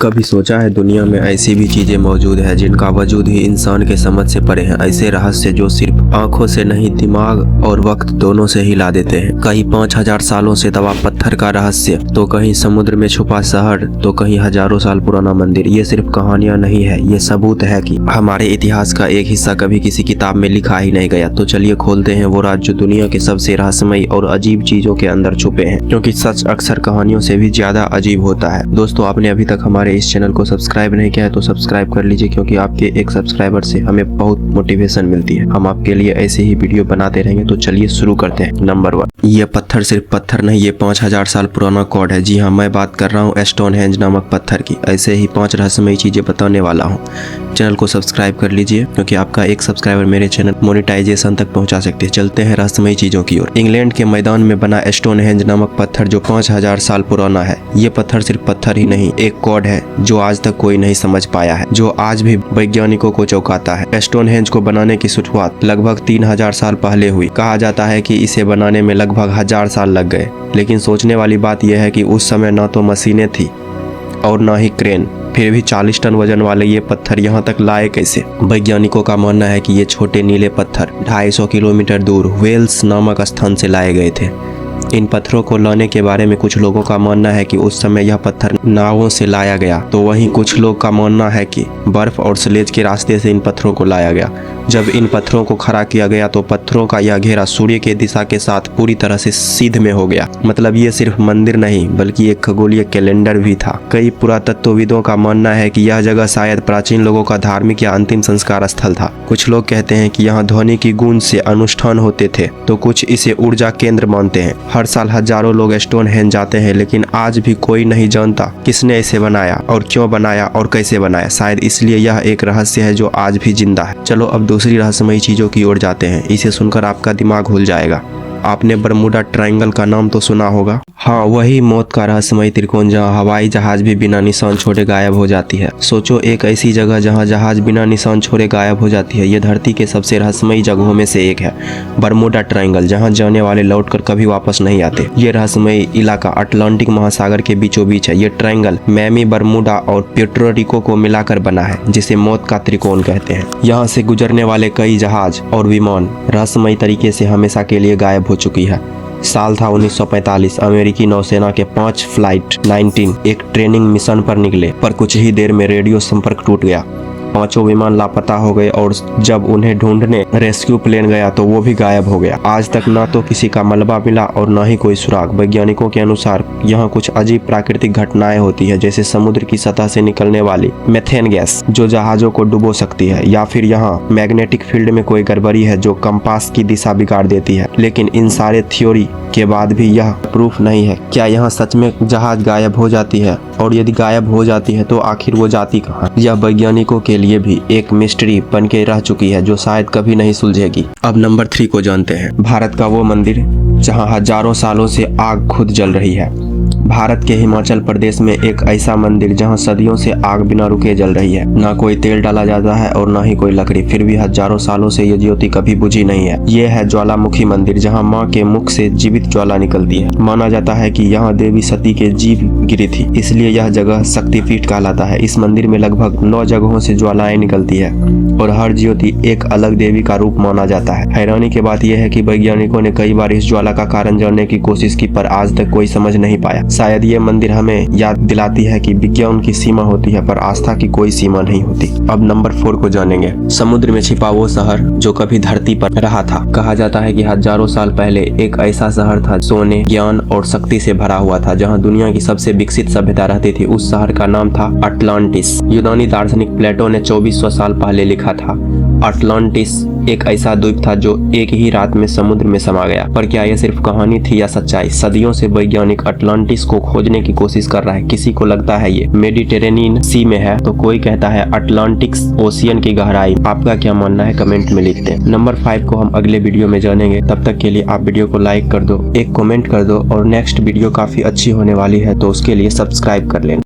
कभी सोचा है दुनिया में ऐसी भी चीजें मौजूद है जिनका वजूद ही इंसान के समझ से परे है। ऐसे रहस्य जो सिर्फ आंखों से नहीं दिमाग और वक्त दोनों से हिला देते हैं। कहीं 5000 सालों से दबा पत्थर का रहस्य, तो कहीं समुद्र में छुपा शहर, तो कहीं हजारों साल पुराना मंदिर। ये सिर्फ कहानियां नहीं है, ये सबूत है कि हमारे इतिहास का एक हिस्सा कभी किसी किताब में लिखा ही नहीं गया। तो चलिए खोलते हैं वो राज जो दुनिया के सबसे रहस्यमयी और अजीब चीजों के अंदर छुपे हैं, क्योंकि सच अक्सर कहानियों से भी ज्यादा अजीब होता है। दोस्तों, आपने अभी तक हमारे इस चैनल को सब्सक्राइब नहीं किया है तो सब्सक्राइब कर लीजिए, क्योंकि आपके एक सब्सक्राइबर से हमें बहुत मोटिवेशन मिलती है। हम आपके लिए ऐसे ही वीडियो बनाते रहेंगे। तो चलिए शुरू करते हैं। नंबर 1, ये पत्थर सिर्फ पत्थर नहीं, ये 5000 साल पुराना कोड है। जी हाँ, मैं बात कर रहा हूँ स्टोनहेंज नामक पत्थर की। ऐसे ही 5 रहस्यमयी चीजें बताने वाला हूँ। चैनल को सब्सक्राइब कर लीजिए, क्योंकि आपका एक सब्सक्राइबर मेरे चैनल मोनेटाइजेशन तक पहुंचा सकते हैं। चलते हैं रहस्यमयी चीजों की ओर। इंग्लैंड के मैदान में बना स्टोनहेंज नामक पत्थर जो 5000 साल पुराना है। ये पत्थर सिर्फ पत्थर ही नहीं, एक कोड है जो आज तक कोई नहीं समझ पाया है, जो आज भी वैज्ञानिकों को चौंकाता है। स्टोनहेंज को बनाने की शुरुआत लगभग 3000 साल पहले हुई। कहा जाता है कि इसे बनाने में लगभग 1000 साल लग गए। लेकिन सोचने वाली बात यह है कि उस समय न तो मशीनें थी और न ही क्रेन, फिर भी 40 टन वजन वाले ये पत्थर यहाँ तक लाए कैसे? वैज्ञानिकों का मानना है कि ये छोटे नीले पत्थर 250 किलोमीटर दूर वेल्स नामक स्थान से लाए गए थे। इन पत्थरों को लाने के बारे में कुछ लोगों का मानना है कि उस समय यह पत्थर नावों से लाया गया, तो वहीं कुछ लोग का मानना है कि बर्फ और स्लेज के रास्ते से इन पत्थरों को लाया गया। जब इन पत्थरों को खड़ा किया गया तो पत्थरों का यह घेरा सूर्य के दिशा के साथ पूरी तरह से सीध में हो गया। मतलब ये सिर्फ मंदिर नहीं बल्कि एक खगोलीय कैलेंडर भी था। कई पुरातत्वविदों का मानना है कि यह जगह शायद प्राचीन लोगों का धार्मिक या अंतिम संस्कार स्थल था। कुछ लोग कहते हैं कि यहाँ ध्वनि की गूंज से अनुष्ठान होते थे, तो कुछ इसे ऊर्जा केंद्र मानते हैं। हर साल हजारों लोग स्टोनहेंज जाते हैं, लेकिन आज भी कोई नहीं जानता किसने इसे बनाया और क्यों बनाया और कैसे बनाया। शायद इसलिए यह एक रहस्य है जो आज भी जिंदा है। चलो अब दूसरी रहस्यमयी चीजों की ओर जाते हैं। इसे सुनकर आपका दिमाग खुल जाएगा। आपने बरमूडा ट्रायंगल का नाम तो सुना होगा। हाँ, वही मौत का रहस्यमयी त्रिकोण जहाँ हवाई जहाज भी बिना निशान छोड़े गायब हो जाती है। सोचो, एक ऐसी जगह जहाँ जहाज बिना निशान छोड़े गायब हो जाती है। ये धरती के सबसे रहस्यमयी जगहों में से एक है, बरमूडा ट्रायंगल, जहाँ जाने वाले लौटकर कभी वापस नहीं आते। ये रहस्यमयी इलाका अटलांटिक महासागर के बीचों बीच है। ये ट्रायंगल मैमी, बरमूडा और प्यूर्टो रिको को मिलाकर बना है, जिसे मौत का त्रिकोण कहते हैं। यहाँ से गुजरने वाले कई जहाज और विमान रहस्यमयी तरीके से हमेशा के लिए गायब हो चुकी है। साल था 1945। अमेरिकी नौसेना के 5 फ्लाइट 19 एक ट्रेनिंग मिशन पर निकले, पर कुछ ही देर में रेडियो संपर्क टूट गया। 5 विमान लापता हो गए और जब उन्हें ढूंढने रेस्क्यू प्लेन गया तो वो भी गायब हो गया। आज तक ना तो किसी का मलबा मिला और ना ही कोई सुराग। वैज्ञानिकों के अनुसार यहाँ कुछ अजीब प्राकृतिक घटनाएं होती है, जैसे समुद्र की सतह से निकलने वाली मेथेन गैस जो जहाजों को डुबो सकती है, या फिर यहाँ मैग्नेटिक फील्ड में कोई गड़बड़ी है जो कंपास की दिशा बिगाड़ देती है। लेकिन इन सारे थ्योरी के बाद भी यह प्रूफ नहीं है। क्या यहाँ सच में जहाज गायब हो जाती है? और यदि गायब हो जाती है तो आखिर वो जाती कहाँ? यह वैज्ञानिकों के लिए भी एक मिस्ट्री बन के रह चुकी है जो शायद कभी नहीं सुलझेगी। अब नंबर 3 को जानते हैं। भारत का वो मंदिर जहाँ हजारों सालों से आग खुद जल रही है। भारत के हिमाचल प्रदेश में एक ऐसा मंदिर जहां सदियों से आग बिना रुके जल रही है। ना कोई तेल डाला जाता है और ना ही कोई लकड़ी, फिर भी हजारों सालों से ये ज्योति कभी बुझी नहीं है। ये है ज्वालामुखी मंदिर, जहां मां के मुख से जीवित ज्वाला निकलती है। माना जाता है कि यहाँ देवी सती के जीव गिरी थी, इसलिए यह जगह शक्तिपीठ कहलाता है। इस मंदिर में लगभग 9 जगहों से ज्वालाएं निकलती है और हर ज्योति एक अलग देवी का रूप माना जाता है। हैरानी की बात यह है कि वैज्ञानिकों ने कई बार इस ज्वाला का कारण जानने की कोशिश की, पर आज तक कोई समझ नहीं पाया। शायद ये मंदिर हमें याद दिलाती है कि विज्ञान की सीमा होती है पर आस्था की कोई सीमा नहीं होती। अब नंबर 4 को जानेंगे। समुद्र में छिपा वो शहर जो कभी धरती पर रहा था। कहा जाता है कि हजारों साल पहले एक ऐसा शहर था सोने, ज्ञान और शक्ति से भरा हुआ था, जहां दुनिया की सबसे विकसित सभ्यता रहती थी। उस शहर का नाम था अटलांटिस। यूनानी दार्शनिक प्लेटो ने 2400 साल पहले लिखा था। अटलांटिस एक ऐसा द्वीप था जो एक ही रात में समुद्र में समा गया। पर क्या यह सिर्फ कहानी थी या सच्चाई? सदियों से वैज्ञानिक अटलांटिस को खोजने की कोशिश कर रहा है। किसी को लगता है ये मेडिटेरेनियन सी में है, तो कोई कहता है अटलांटिक ओशियन की गहराई। आपका क्या मानना है कमेंट में लिखते हैं। नंबर 5 को हम अगले वीडियो में जानेंगे। तब तक के लिए आप वीडियो को लाइक कर दो, एक कमेंट कर दो और नेक्स्ट वीडियो काफी अच्छी होने वाली है तो उसके लिए सब्सक्राइब कर लेना।